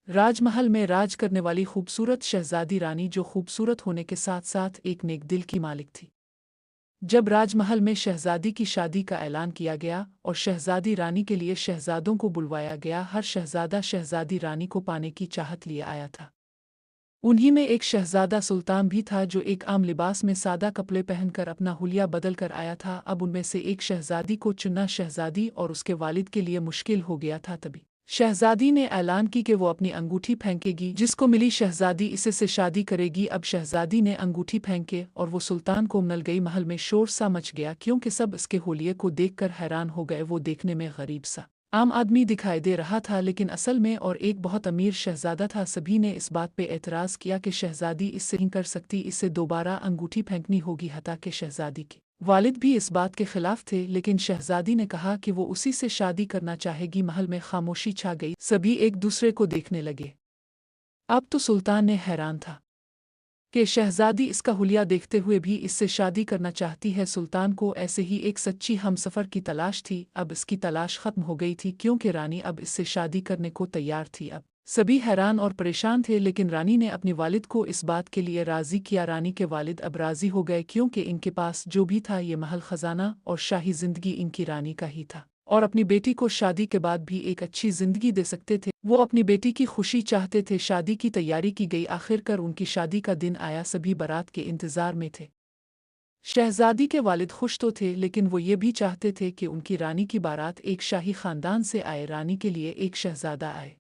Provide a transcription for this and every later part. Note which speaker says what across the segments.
Speaker 1: राजमहल में राज करने वाली खूबसूरत शहजादी रानी जो खूबसूरत होने के साथ साथ एक नेक दिल की मालिक थी। जब राजमहल में शहजादी की शादी का ऐलान किया गया और शहजादी रानी के लिए शहजादों को बुलवाया गया, हर शहजादा शहजादी रानी को पाने की चाहत लिए आया था। उन्हीं में एक शहजादा सुल्तान भी था जो एक आम लिबास में सादा कपड़े पहनकर अपना हुलिया बदल कर आया था। अब उनमें से एक शहजादी को चुनना शहजादी और उसके वालिद के लिए मुश्किल हो गया था। तभी शहजादी ने ऐलान की कि वो अपनी अंगूठी फेंकेगी, जिसको मिली शहजादी इसे से शादी करेगी। अब शहजादी ने अंगूठी फेंके और वो सुल्तान को मिल गई। महल में शोर सा मच गया क्योंकि सब इसके होलिये को देखकर हैरान हो गए। वो देखने में गरीब सा आम आदमी दिखाई दे रहा था, लेकिन असल में और एक बहुत अमीर शहजादा था। सभी ने इस बात पे एतराज़ किया कि शहजादी इससे नहीं कर सकती, इससे दोबारा अंगूठी फेंकनी होगी। हता कि शहजादी के वालिद भी इस बात के खिलाफ थे, लेकिन शहजादी ने कहा कि वो उसी से शादी करना चाहेगी। महल में खामोशी छा गई, सभी एक दूसरे को देखने लगे। अब तो सुल्तान ने हैरान था कि शहजादी इसका हुलिया देखते हुए भी इससे शादी करना चाहती है। सुल्तान को ऐसे ही एक सच्ची हमसफर की तलाश थी। अब इसकी तलाश खत्म हो गई थी क्योंकि रानी अब इससे शादी करने को तैयार थी। अब सभी हैरान और परेशान थे, लेकिन रानी ने अपने वालिद को इस बात के लिए राज़ी किया। रानी के वालिद अब राज़ी हो गए क्योंकि इनके पास जो भी था ये महल खजाना और शाही जिंदगी इनकी रानी का ही था, और अपनी बेटी को शादी के बाद भी एक अच्छी जिंदगी दे सकते थे। वो अपनी बेटी की खुशी चाहते थे। शादी की तैयारी की गई। आखिरकार उनकी शादी का दिन आया। सभी बारात के इंतजार में थे। शहजादी के वालिद खुश तो थे, लेकिन वो ये भी चाहते थे कि उनकी रानी की बारात एक शाही खानदान से आए, रानी के लिए एक शहजादा आए।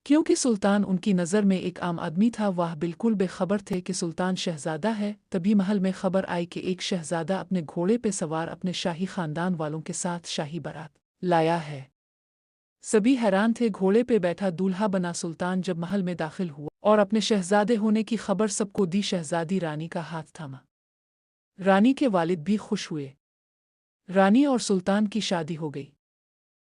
Speaker 1: क्योंकि सुल्तान उनकी नज़र में एक आम आदमी था, वह बिल्कुल बेखबर थे कि सुल्तान शहजादा है। तभी महल में खबर आई कि एक शहजादा अपने घोड़े पे सवार अपने शाही खानदान वालों के साथ शाही बारात लाया है। सभी हैरान थे। घोड़े पे बैठा दूल्हा बना सुल्तान जब महल में दाखिल हुआ और अपने शहजादे होने की खबर सबको दी, शहजादी रानी का हाथ थामा। रानी के वालिद भी खुश हुए। रानी और सुल्तान की शादी हो गई।